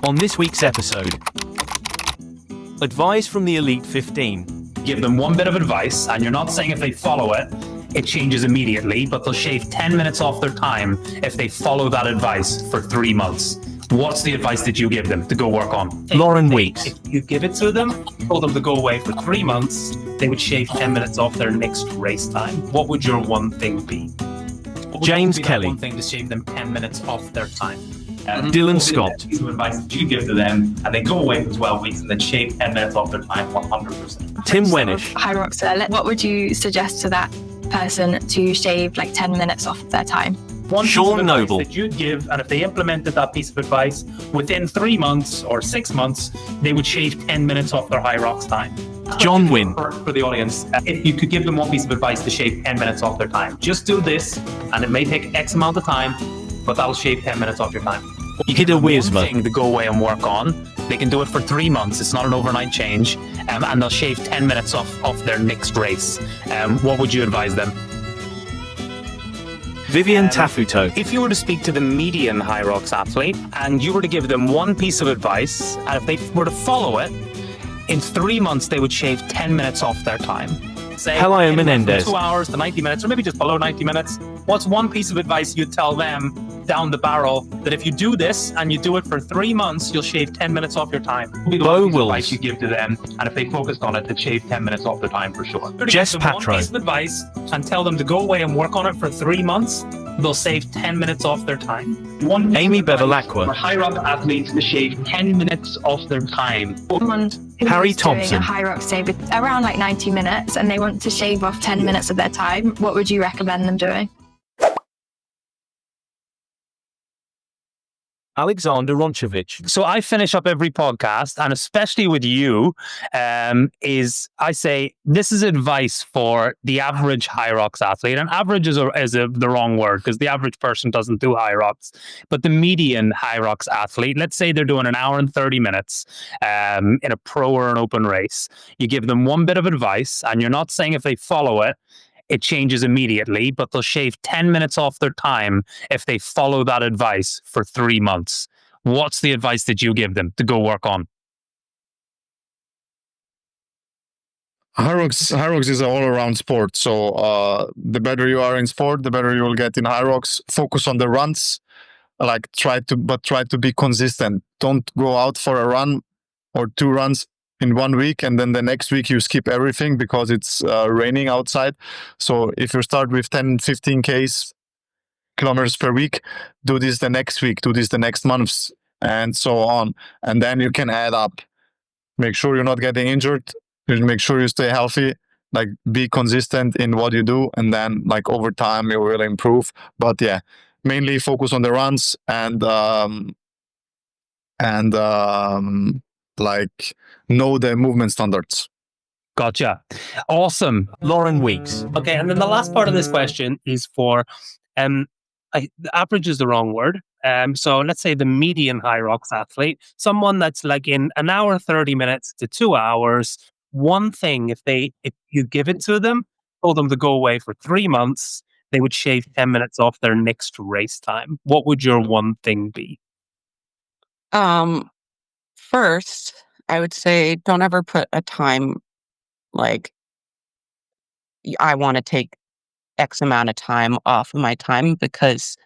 On this week's episode, advice from the Elite 15. Give them one bit of advice, and you're not saying if they follow it, it changes immediately, but they'll shave 10 minutes off their time if they follow that advice for 3 months. What's the advice that you give them to go work on? Lauren Weeks. If you give it to them, told them to go away for 3 months, they would shave 10 minutes off their next race time. What would your one thing be? James Kelly. One thing to shave them 10 minutes off their time. Dylan Scott. Piece of advice that you give to them, and they go away for 12 weeks and then shave 10 minutes off their time 100%. Tim Wenisch. HYROX Elite. What would you suggest to that person to shave like 10 minutes off their time? One piece Sean of advice Noble. that you'd give, and if they implemented that piece of advice within 3 months or 6 months, they would shave 10 minutes off their HYROX time. Jon Wynn. For the audience, if you could give them one piece of advice to shave 10 minutes off their time, just do this, and it may take X amount of time, but that'll shave 10 minutes off your time. Hidde One Weersma. thing to go away and work on. They can do it for 3 months. It's not an overnight change, and they'll shave 10 minutes off their next race. What would you advise them? Vivian Tafuto. If you were to speak to the median HYROX athlete and you were to give them one piece of advice, and if they were to follow it, in 3 months they would shave 10 minutes off their time. Say Pelayo anywhere from Menendez. 2 hours to 90 minutes, or maybe just below 90 minutes. What's one piece of advice you'd tell them down the barrel that if you do this and you do it for 3 months, you'll shave 10 minutes off your time? Beau Advice Willis. you give to them, and if they focused on it, they'd shave 10 minutes off their time for sure. Jess Give them Pettrow. one piece of advice and tell them to go away and work on it for 3 months, they'll save 10 minutes off their time. One piece Amy of advice Bavilacqua. for HYROX athletes to shave 10 minutes off their time. Someone who's Harry doing Thompson. a HYROX day with around like 90 minutes and they want to shave off 10 minutes of their time, what would you recommend them doing? Alexander Roncevic. So I finish up every podcast, and especially with you, is I say this is advice for the average HYROX athlete. And average is the wrong word, because the average person doesn't do HYROX. But the median HYROX athlete, let's say they're doing an hour and 30 minutes in a pro or an open race. You give them one bit of advice, and you're not saying if they follow it, it changes immediately, but they'll shave 10 minutes off their time if they follow that advice for 3 months. What's the advice that you give them to go work on? HYROX is an all-around sport. So the better you are in sport, the better you will get in HYROX. Focus on the runs, try to be consistent. Don't go out for a run or 2 runs in 1 week, and then the next week you skip everything because it's raining outside. So if you start with 10, 15 kilometers per week, do this the next week, do this the next months, and so on. And then you can add up. Make sure you're not getting injured. Make sure you stay healthy. Be consistent in what you do, and then over time you will improve. But yeah, mainly focus on the runs and know the movement standards. Gotcha. Awesome. Lauren Weeks. Okay, and then the last part of this question is for, the average is the wrong word. So let's say the median HYROX athlete, someone that's in an hour, 30 minutes to 2 hours. One thing, if you give it to them, told them to go away for 3 months, they would shave 10 minutes off their next race time. What would your one thing be? First, I would say don't ever put a time I want to take X amount of time off of my time, because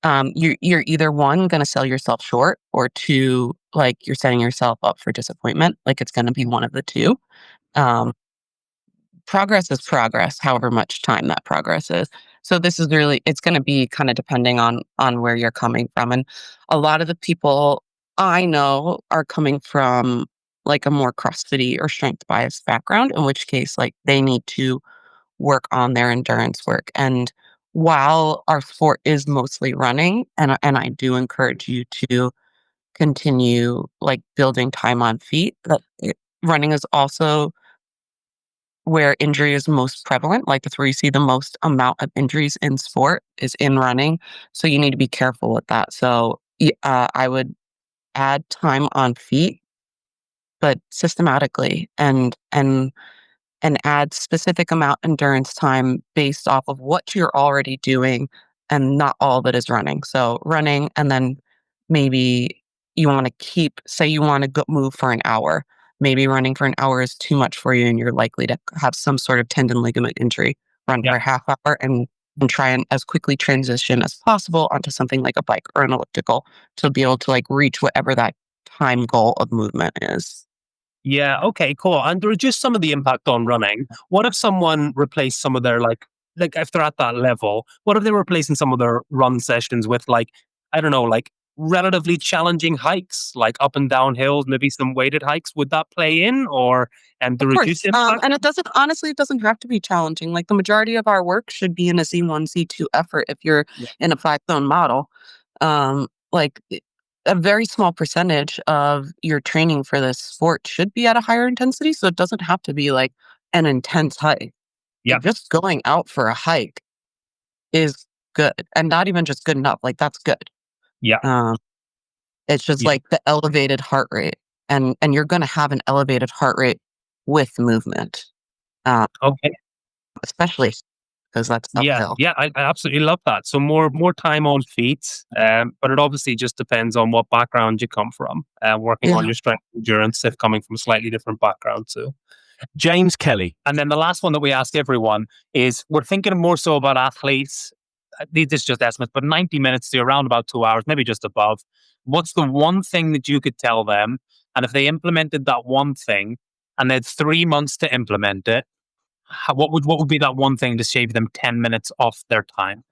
you're either one, going to sell yourself short, or two, you're setting yourself up for disappointment. It's going to be one of the two. Progress is progress, however much time that progress is. So this is really, it's going to be kind of depending on where you're coming from. And a lot of the people I know are coming from a more CrossFit or strength bias background, in which case they need to work on their endurance work. And while our sport is mostly running, and I do encourage you to continue building time on feet, running is also where injury is most prevalent. That's where you see the most amount of injuries in sport is in running. So you need to be careful with that. So I would add time on feet, but systematically, and add specific amount endurance time based off of what you're already doing, and not all of it is running. So running, and then maybe you want to keep, say you want to go move for an hour. Maybe running for an hour is too much for you and you're likely to have some sort of tendon ligament injury. Run for a half hour and try and as quickly transition as possible onto something like a bike or an elliptical to be able to like reach whatever that time goal of movement is. Yeah, okay, cool. And there are just some of the impact on running. What if someone replaced some of their like if they're at that level, what if they're replacing some of their run sessions with like, I don't know, like relatively challenging hikes, like up and down hills, maybe some weighted hikes? Would that play in or to reduce impact? And it doesn't have to be challenging. Like the majority of our work should be in a Z1, Z2 effort if you're in a 5-zone model. Like a very small percentage of your training for this sport should be at a higher intensity. So it doesn't have to be like an intense hike. Yeah. Just going out for a hike is good. And not even just good enough. Like that's good. Yeah. It's just like the elevated heart rate. And you're going to have an elevated heart rate with movement. Okay. Especially because that's uphill. Yeah, I absolutely love that. So more time on feet, but it obviously just depends on what background you come from. Working on your strength and endurance if coming from a slightly different background too. James Kelly. And then the last one that we ask everyone is, we're thinking more so about athletes. This is just estimates, but 90 minutes to around about 2 hours, maybe just above. What's the one thing that you could tell them? And if they implemented that one thing and they had 3 months to implement it, what would be that one thing to shave them 10 minutes off their time?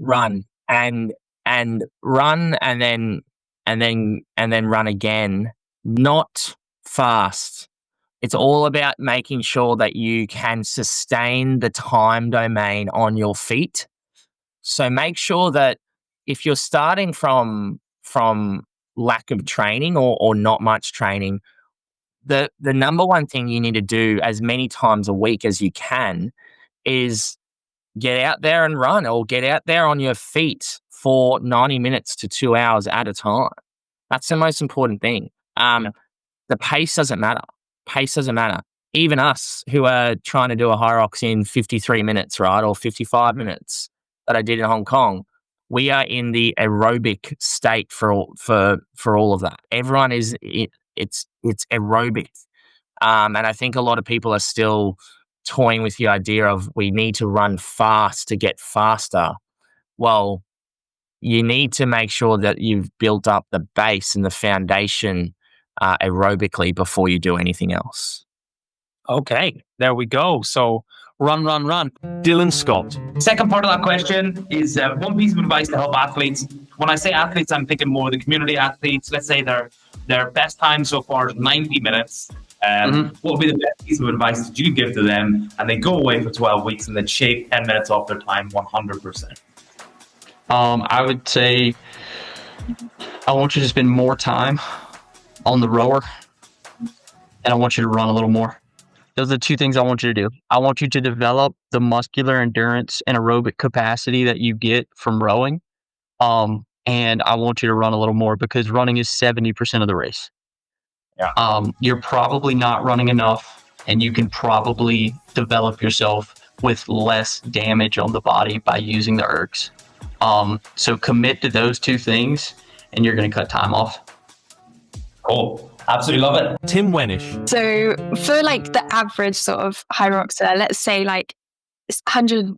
Run and run and then run again. Not fast. It's all about making sure that you can sustain the time domain on your feet. So make sure that if you're starting from lack of training or not much training, the number one thing you need to do as many times a week as you can is get out there and run, or get out there on your feet for 90 minutes to 2 hours at a time. That's the most important thing. The pace doesn't matter. Pace doesn't matter. Even us who are trying to do a HYROX in 53 minutes, right, or 55 minutes that I did in Hong Kong, we are in the aerobic state for all of that. Everyone is, it's aerobic. And I think a lot of people are still toying with the idea of we need to run fast to get faster. Well, you need to make sure that you've built up the base and the foundation aerobically before you do anything else. Okay, there we go. So run. Dylan Scott. Second part of that question is one piece of advice to help athletes. When I say athletes, I'm thinking more the community athletes. Let's say their best time so far is 90 minutes. What would be the best piece of advice that you give to them? And they go away for 12 weeks and then shave 10 minutes off their time 100%. I would say I want you to spend more time on the rower, and I want you to run a little more. Those are the two things I want you to do. I want you to develop the muscular endurance and aerobic capacity that you get from rowing. And I want you to run a little more, because running is 70% of the race. Yeah. You're probably not running enough, and you can probably develop yourself with less damage on the body by using the ergs. So commit to those two things, and you're going to cut time off. Cool. Absolutely love it. Tim Wenisch. So for like the average sort of HYROXer, let's say like 1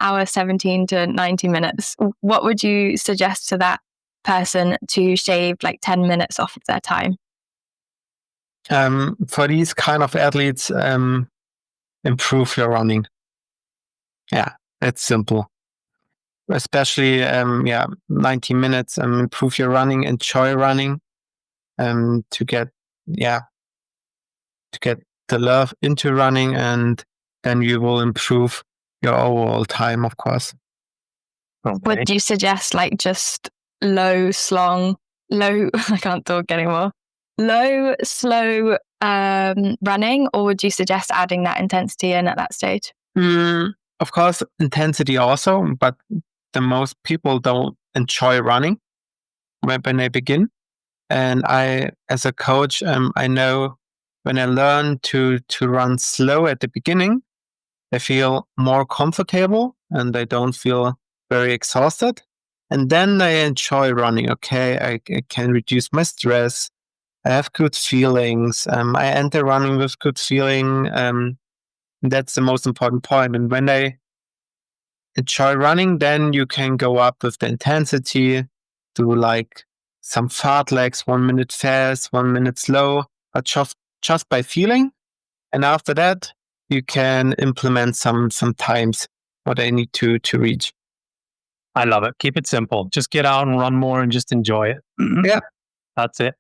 hour 17 to 90 minutes, what would you suggest to that person to shave like 10 minutes off of their time? For these kind of athletes, improve your running. Yeah, it's simple. Especially 90 minutes, improve your running, enjoy running, to get the love into running, and then you will improve your overall time, of course. Okay. Would you suggest like just low, slow, I can't talk anymore. Low, slow running, or would you suggest adding that intensity in at that stage? Of course, intensity also, but the most people don't enjoy running when they begin. And I, as a coach, I know when I learn to run slow at the beginning, they feel more comfortable and they don't feel very exhausted. And then I enjoy running. Okay, I can reduce my stress. I have good feelings. I enter running with good feeling. That's the most important point. And when I enjoy running, then you can go up with the intensity, do like some fartleks, 1 minute fast, 1 minute slow, but just by feeling. And after that, you can implement some times what I need to reach. I love it. Keep it simple. Just get out and run more and just enjoy it. Yeah. That's it.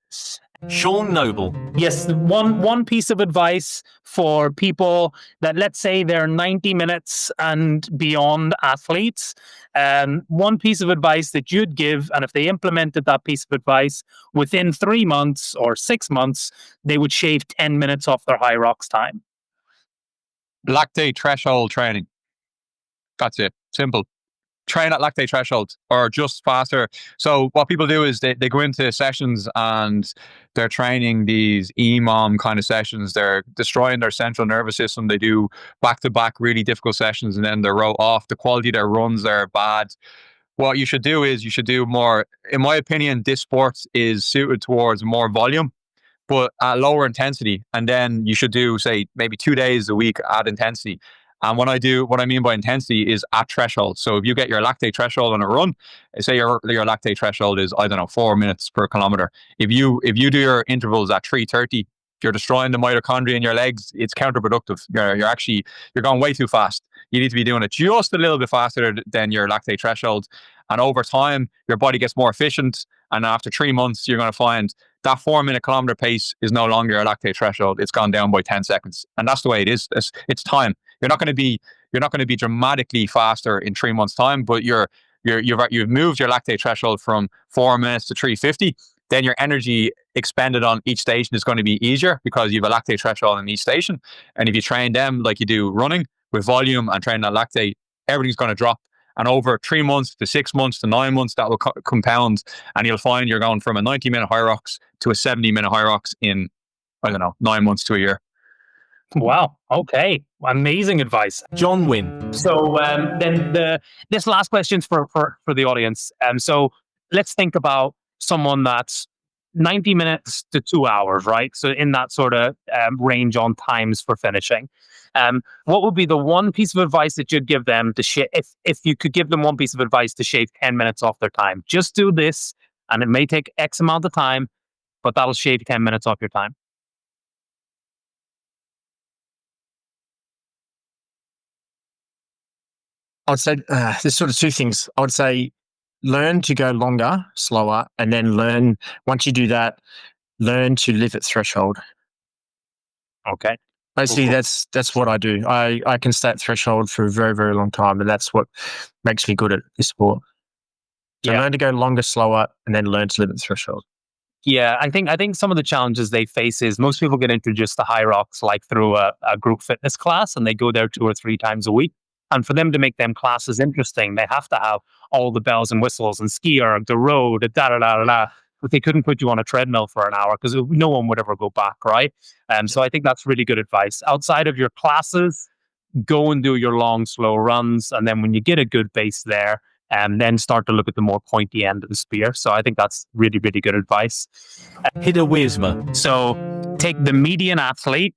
Sean Noble. Yes, one piece of advice for people that, let's say, they're 90 minutes and beyond athletes. One piece of advice that you'd give, and if they implemented that piece of advice within 3 months or 6 months, they would shave 10 minutes off their HYROX time. Lactate threshold training. That's it. Simple. Train at lactate threshold or just faster. So what people do is they go into sessions and they're training these EMOM kind of sessions. They're destroying their central nervous system. They do back-to-back really difficult sessions and then they're off. The quality of their runs, they're bad. What you should do is you should do more. In my opinion, this sport is suited towards more volume, but at lower intensity. And then you should do, say, maybe 2 days a week at intensity. And what I mean by intensity is at threshold. So if you get your lactate threshold on a run, say your lactate threshold is, 4 minutes per kilometer. If you do your intervals at 3:30, if you're destroying the mitochondria in your legs, it's counterproductive. You're going way too fast. You need to be doing it just a little bit faster than your lactate threshold. And over time, your body gets more efficient. And after 3 months, you're going to find that 4 minute kilometer pace is no longer a lactate threshold. It's gone down by 10 seconds. And that's the way it is. It's time. You're not going to be dramatically faster in 3 months' time, but you've moved your lactate threshold from 4 minutes to 3:50. Then your energy expended on each station is going to be easier because you have a lactate threshold in each station. And if you train them like you do running with volume and train that lactate, everything's going to drop. And over 3 months to 6 months to 9 months, that will compound. And you'll find you're going from a 90-minute HYROX to a 70-minute HYROX in, 9 months to a year. Wow. Okay. Amazing advice. Jon Wynn. So then this last question's for the audience. So let's think about someone that's 90 minutes to 2 hours, right? So in that sort of range on times for finishing. What would be the one piece of advice that you'd give them to if you could give them one piece of advice to shave 10 minutes off their time? Just do this, and it may take X amount of time, but that'll shave 10 minutes off your time. I would say there's sort of two things. I would say learn to go longer, slower, and then once you do that, learn to live at threshold. Okay. Basically, that's what I do. I can stay at threshold for a very, very long time, and that's what makes me good at this sport. So learn to go longer, slower, and then learn to live at threshold. Yeah, I think some of the challenges they face is most people get introduced to HYROX like through a group fitness class, and they go there 2 or 3 times a week. And for them to make them classes interesting, they have to have all the bells and whistles and ski erg, the road, da-da-da-da-da. But they couldn't put you on a treadmill for an hour because no one would ever go back, right? So I think that's really good advice. Outside of your classes, go and do your long, slow runs. And then when you get a good base there, then start to look at the more pointy end of the spear. So I think that's really, really good advice. Hidde Weersma. So take the median athlete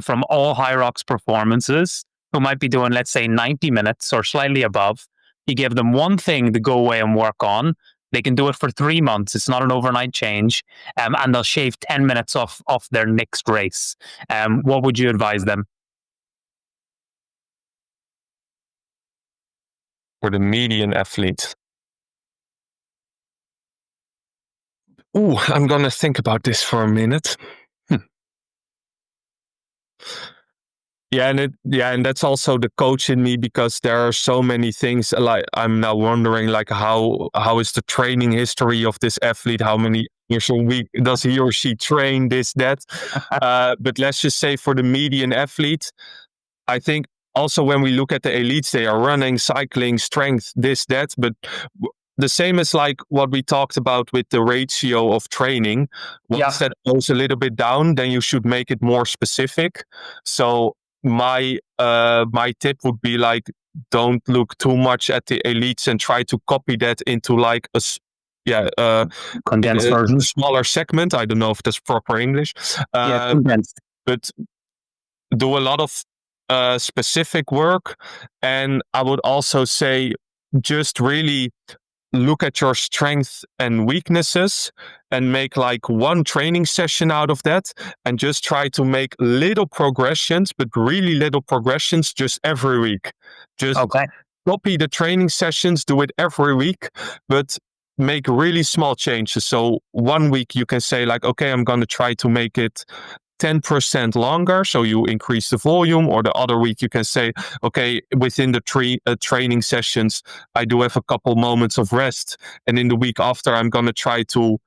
from all HYROX performances, who might be doing, let's say, 90 minutes or slightly above. You give them one thing to go away and work on. They can do it for 3 months. It's not an overnight change. And they'll shave 10 minutes off their next race. What would you advise them? For the median athlete. Oh, I'm going to think about this for a minute. Yeah, and that's also the coach in me, because there are so many things. Like I'm now wondering, like how is the training history of this athlete? How many years a week does he or she train? This, that. But let's just say for the median athlete, I think also when we look at the elites, they are running, cycling, strength, this, that. But the same as like what we talked about with the ratio of training. Once that goes a little bit down, then you should make it more specific. So my tip would be like don't look too much at the elites and try to copy that into like condensed version, smaller segment. I don't know if that's proper English. Condensed. But do a lot of specific work, and I would also say just really look at your strengths and weaknesses and make like one training session out of that, and just try to make little progressions, but really little progressions just every week. Just copy the training sessions, do it every week, but make really small changes. So 1 week you can say like, okay, I'm going to try to make it 10% longer, so you increase the volume. Or the other week you can say, okay, within the training sessions I do have a couple moments of rest, and in the week after I'm going to try to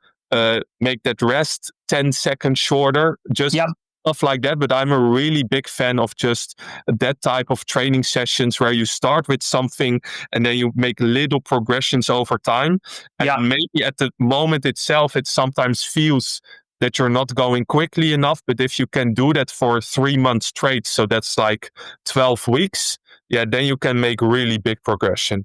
make that rest 10 seconds shorter, just stuff like that. But I'm a really big fan of just that type of training sessions where you start with something and then you make little progressions over time, and maybe at the moment itself it sometimes feels that you're not going quickly enough. But if you can do that for 3 months straight, so that's like 12 weeks, then you can make really big progression.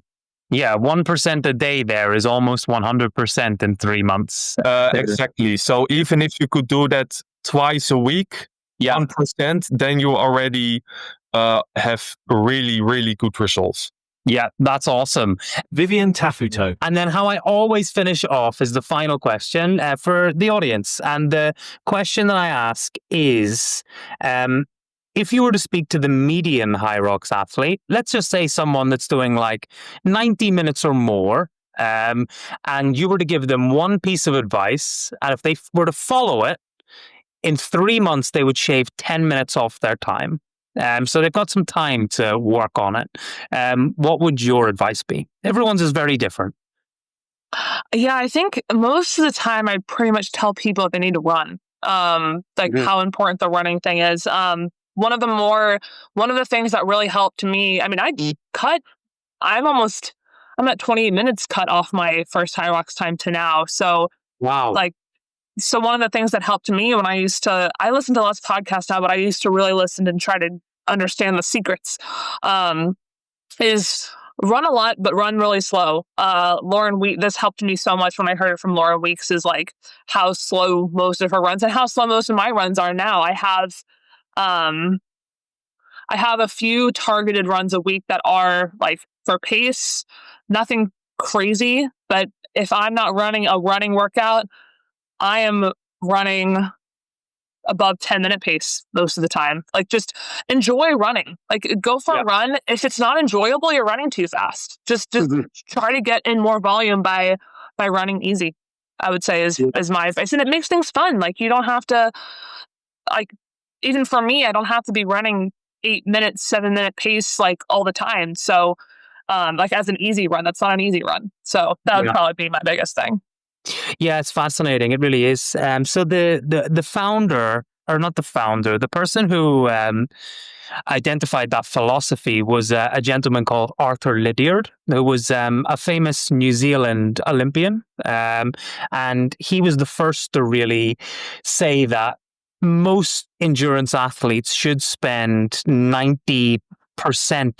1% a day there is almost 100% in 3 months. Exactly. So even if you could do that twice a week, 1%, then you already have really, really good results. Yeah, that's awesome. Vivian Tafuto. And then how I always finish off is the final question for the audience. And the question that I ask is, if you were to speak to the median HYROX athlete, let's just say someone that's doing like 90 minutes or more, and you were to give them one piece of advice, and if they were to follow it, in 3 months, they would shave 10 minutes off their time. So they've got some time to work on it. What would your advice be? Everyone's is very different. Yeah, I think most of the time I pretty much tell people they need to run. How important the running thing is. One of the things that really helped me, I mean, I'm at 28 minutes cut off my first HYROX time to now. So wow. So one of the things that helped me when I listen to less podcasts now, but I used to really listen and try to understand the secrets, is run a lot, but run really slow. Lauren Weeks, this helped me so much when I heard it from Lauren Weeks, is like how slow most of her runs and how slow most of my runs are now. I have a few targeted runs a week that are like for pace, nothing crazy, but if I'm not running a running workout, I am running above 10-minute pace most of the time. Like, just enjoy running. Like, go for a run. If it's not enjoyable, you're running too fast. Just try to get in more volume by running easy, I would say is my advice. And it makes things fun. Like, you don't have to, like, even for me, I don't have to be running 8-minute, 7-minute pace like all the time. So like as an easy run, that's not an easy run. So that would probably be my biggest thing. Yeah, it's fascinating. It really is. So the founder, or not the founder, the person who identified that philosophy was a gentleman called Arthur Lydiard, who was a famous New Zealand Olympian. And he was the first to really say that most endurance athletes should spend 90%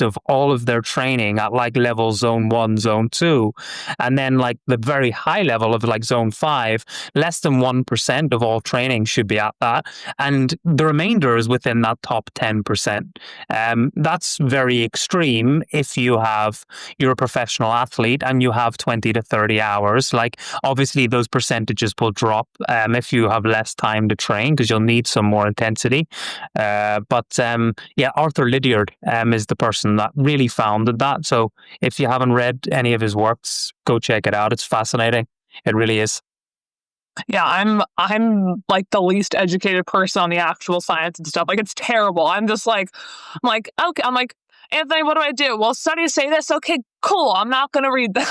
of all of their training at like level zone 1, zone 2, and then like the very high level of like zone 5, less than 1% of all training should be at that, and the remainder is within that top 10%. That's very extreme if you're a professional athlete and you have 20 to 30 hours. Like, obviously those percentages will drop if you have less time to train, because you'll need some more intensity. But Arthur Lydiard is the person that really founded that. So if you haven't read any of his works, go check it out. It's fascinating. It really is. Yeah, I'm like the least educated person on the actual science and stuff. Like, it's terrible. I'm like, okay. I'm like, Anthony, what do I do? Well, studies say this. Okay, cool. I'm not going to read them.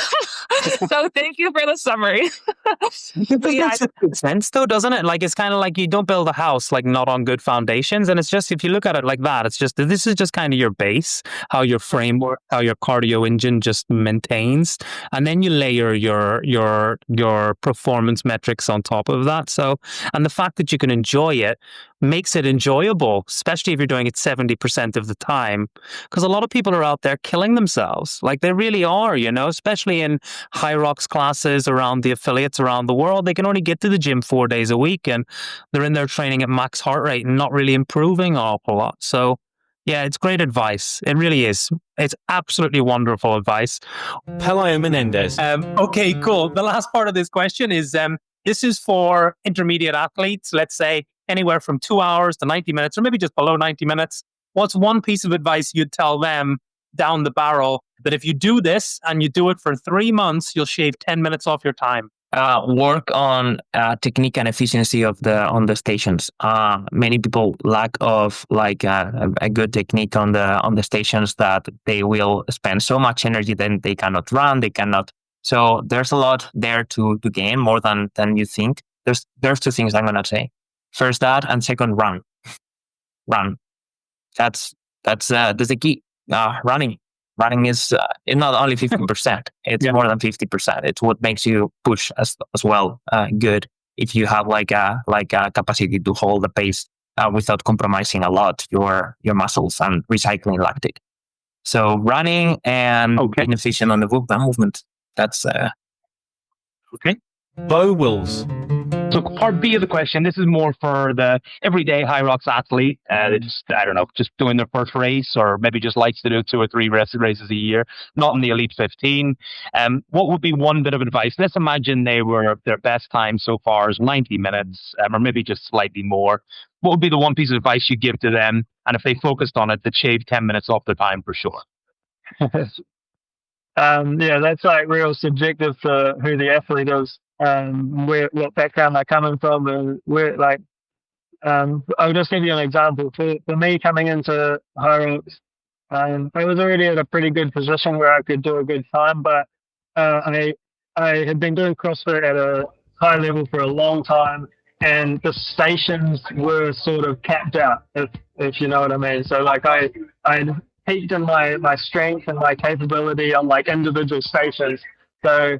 So thank you for the summary. But yeah, Makes good sense though, doesn't it? Like it's kind of like you don't build a house like not on good foundations, and it's just if you look at it like that, it's just this is just kind of your base, how your framework, how your cardio engine just maintains, and then you layer your performance metrics on top of that. So, and the fact that you can enjoy it makes it enjoyable, especially if you're doing it 70% of the time, because a lot of people are out there killing themselves, like they really are, you know, especially in HYROX classes around the affiliates around the world. They can only get to the gym 4 days a week and they're in there training at max heart rate and not really improving an awful lot. So yeah, it's great advice. It really is. It's absolutely wonderful advice. Pelayo Menendez. Okay, cool. The last part of this question is this is for intermediate athletes, let's say anywhere from 2 hours to 90 minutes, or maybe just below 90 minutes. What's one piece of advice you'd tell them down the barrel that if you do this and you do it for 3 months, you'll shave 10 minutes off your time? Work on technique and efficiency of the stations. Many people lack of like a good technique on the stations that they will spend so much energy then they cannot run, they cannot. So there's a lot there to gain more than you think. There's two things I'm gonna say. First that, and second run. That's the key. Running is not only 50%, it's more than 50%. It's what makes you push as well good if you have like a capacity to hold the pace without compromising a lot your muscles and recycling lactate. So running and being efficient on the movement. That's okay. Beau Willis. So part B of the question, this is more for the everyday HYROX athlete. They just, I don't know, just doing their first race or maybe just likes to do 2 or 3 races a year, not in the Elite 15. What would be one bit of advice? Let's imagine their best time so far is 90 minutes or maybe just slightly more. What would be the one piece of advice you give to them? And if they focused on it, they'd shave 10 minutes off their time for sure. Yeah, that's like real subjective for who the athlete is. What background they're coming from, and where like I'll just give you an example. For me coming into HYROX, I was already at a pretty good position where I could do a good time, but I had been doing CrossFit at a high level for a long time, and the stations were sort of capped out, if you know what I mean. So like I peaked in my strength and my capability on like individual stations. So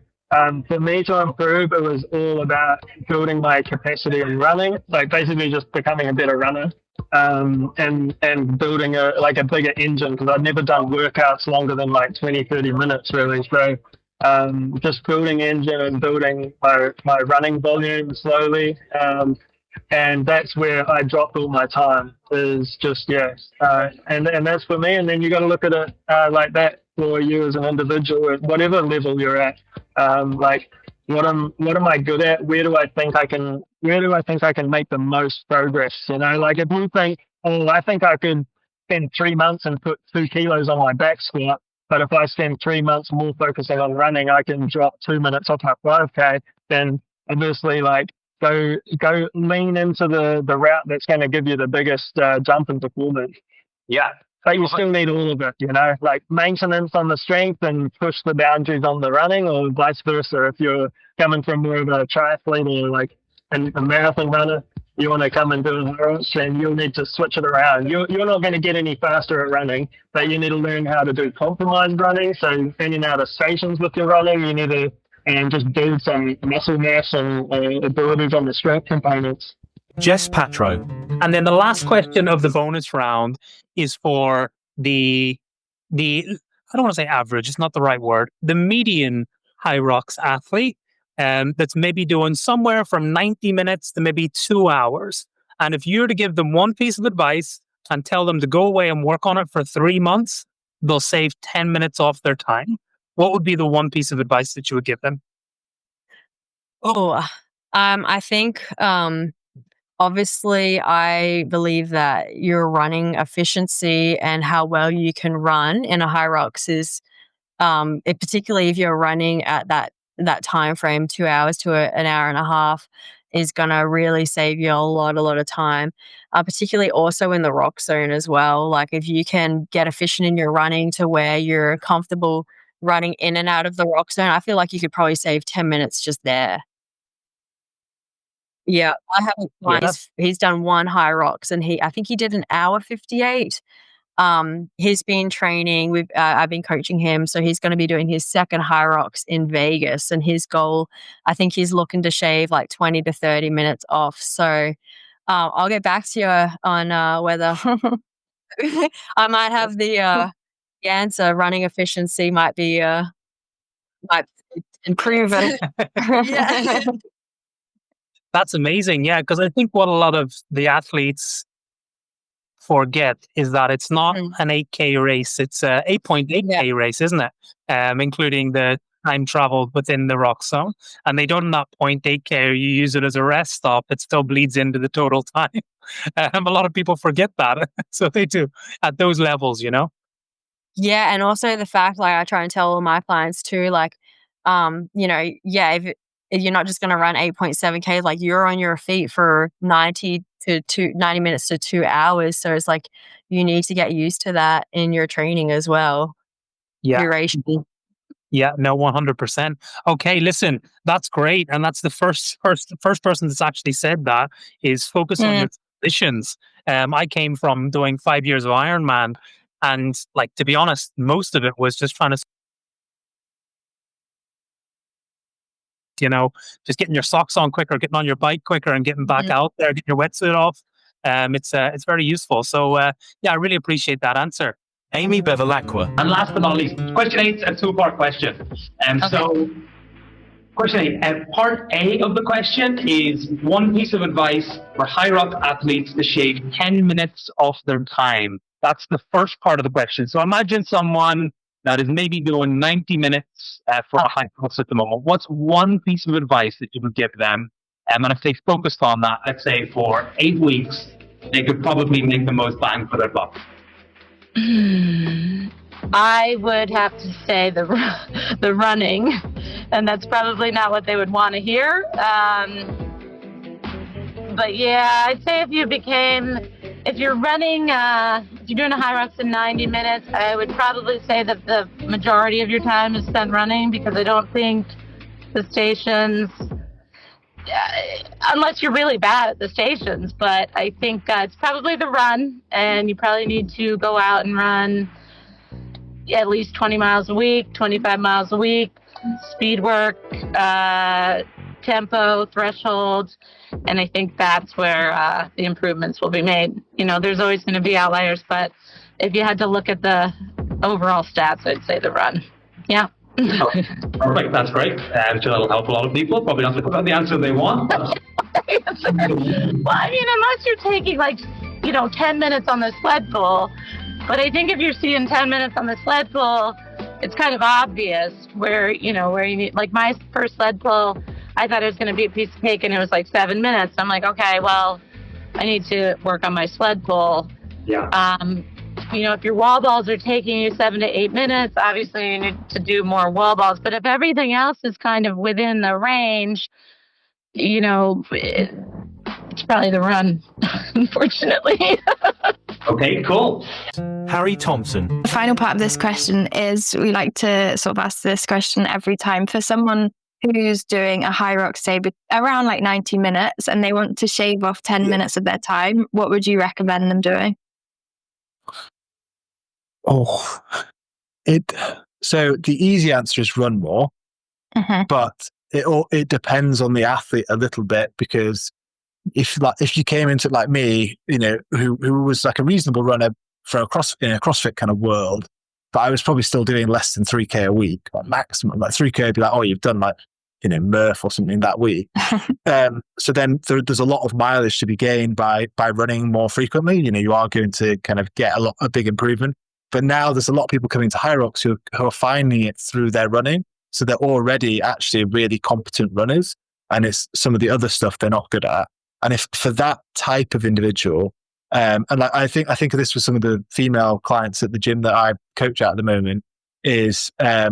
for me to improve, it was all about building my capacity in running, like basically just becoming a better runner, and building a bigger engine, because I'd never done workouts longer than like 20, 30 minutes really. So just building engine and building my running volume slowly. And that's where I dropped all my time, is just, and that's for me. And then you got to look at it like that for you as an individual at whatever level you're at. Like what am I good at? Where do I think I can make the most progress? You know, like if you think, I think I could spend 3 months and put 2 kilos on my back squat, but if I spend 3 months more focusing on running, I can drop 2 minutes off my 5K. Then obviously like go lean into the route that's going to give you the biggest jump in performance. Yeah. But you still need all of it, you know, like maintenance on the strength and push the boundaries on the running, or vice versa. If you're coming from more of a triathlete or like a marathon runner, you want to come and do HYROX, then you'll need to switch it around. You're not going to get any faster at running, but you need to learn how to do compromised running. So in and out of stations with your running, you need to just build some muscle mass and abilities on the strength components. Jess Pettrow. And then the last question of the bonus round is for the I don't want to say average, it's not the right word, the median HYROX athlete that's maybe doing somewhere from 90 minutes to maybe 2 hours. And if you were to give them one piece of advice and tell them to go away and work on it for 3 months, they'll save 10 minutes off their time. What would be the one piece of advice that you would give them? I think obviously I believe that your running efficiency and how well you can run in a HYROX is, particularly if you're running at that time frame, 2 hours to an hour and a half, is going to really save you a lot of time, particularly also in the rock zone as well. Like if you can get efficient in your running to where you're comfortable running in and out of the rock zone, I feel like you could probably save 10 minutes just there. Yeah, I have a client, he's done one HYROX and I think he did an hour 58. He's been training. I've been coaching him, so he's going to be doing his second HYROX in Vegas. And his goal, I think he's looking to shave like 20 to 30 minutes off. So I'll get back to you on whether I might have the answer. Running efficiency might improve it. Yeah. That's amazing. Yeah, because I think what a lot of the athletes forget is that it's not an 8K race. It's a 8.8K race, isn't it? Including the time traveled within the rock zone. And they don't not 0.8K, or you use it as a rest stop, it still bleeds into the total time. A lot of people forget that. So they do at those levels, you know? Yeah. And also the fact, like I try and tell all my clients too, like, you know, yeah, if you're not just going to run 8.7K, like you're on your feet for 90 minutes to 2 hours. So it's like you need to get used to that in your training as well. Yeah. Duration. Yeah, no, 100%. Okay, listen, that's great. And that's the first person that's actually said that is focus on your transitions. I came from doing 5 years of Ironman, and like, to be honest, most of it was just trying to, you know, just getting your socks on quicker, getting on your bike quicker, and getting back out there, getting your wetsuit off. It's very useful. So yeah, I really appreciate that answer. Amy Bavilacqua. And last but not least, question 8 is a two-part question. So question 8, part A of the question is one piece of advice for HYROX athletes to shave 10 minutes off their time. That's the first part of the question. So imagine someone that is maybe doing 90 minutes for a HYROX at the moment. What's one piece of advice that you would give them? And if they focused on that, let's say for 8 weeks, they could probably make the most bang for their buck. I would have to say the running, and that's probably not what they would want to hear. But yeah, I'd say if you're running, if you're doing a HYROX in 90 minutes, I would probably say that the majority of your time is spent running, because I don't think the stations, unless you're really bad at the stations, but I think it's probably the run, and you probably need to go out and run at least 20 miles a week, 25 miles a week, speed work, tempo, threshold, and I think that's where the improvements will be made. You know, there's always going to be outliers, but if you had to look at the overall stats, I'd say the run. Yeah. Perfect, that's great. I'm sure that'll help a lot of people. Probably not the answer they want. Well, I mean, unless you're taking 10 minutes on the sled pull. But I think if you're seeing 10 minutes on the sled pull, it's kind of obvious where you need, like my first sled pull, I thought it was going to be a piece of cake, and it was like 7 minutes. I'm like, okay, well, I need to work on my sled pull. Yeah. If your wall balls are taking you 7 to 8 minutes, obviously you need to do more wall balls. But if everything else is kind of within the range, it's probably the run, unfortunately. Okay, cool. Harry Thompson. The final part of this question is we like to sort of ask this question every time for someone who's doing a HYROX, say around 90 minutes, and they want to shave off 10 minutes of their time. What would you recommend them doing? So the easy answer is run more, but it depends on the athlete a little bit, because if you came into it like me, who was like a reasonable runner for a CrossFit kind of world, but I was probably still doing less than 3K a week, like maximum, like 3K would be like, oh, you've done Murph or something that week. So then there's a lot of mileage to be gained by running more frequently. You are going to kind of get a big improvement. But now there's a lot of people coming to HYROX who are finding it through their running. So they're already actually really competent runners, and it's some of the other stuff they're not good at. And if for that type of individual, and I think of this with some of the female clients at the gym that I coach at the moment, is I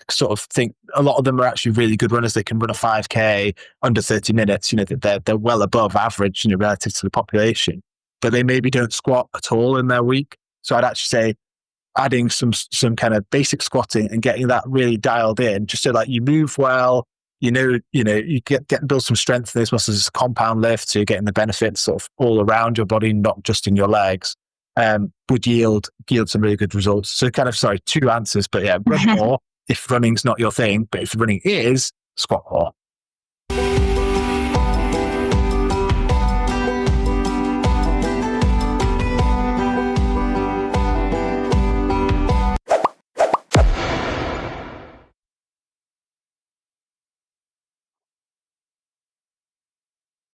sort of think a lot of them are actually really good runners. They can run a 5K under 30 minutes. They're well above average, relative to the population, but they maybe don't squat at all in their week. So I'd actually say adding some kind of basic squatting and getting that really dialed in, just so like you move well, you build some strength in those muscles. It's a compound lift, so you're getting the benefits sort of all around your body, not just in your legs. Would yield some really good results. So kind of, sorry, 2 answers, but yeah, run more if running's not your thing, but if running is, squat more.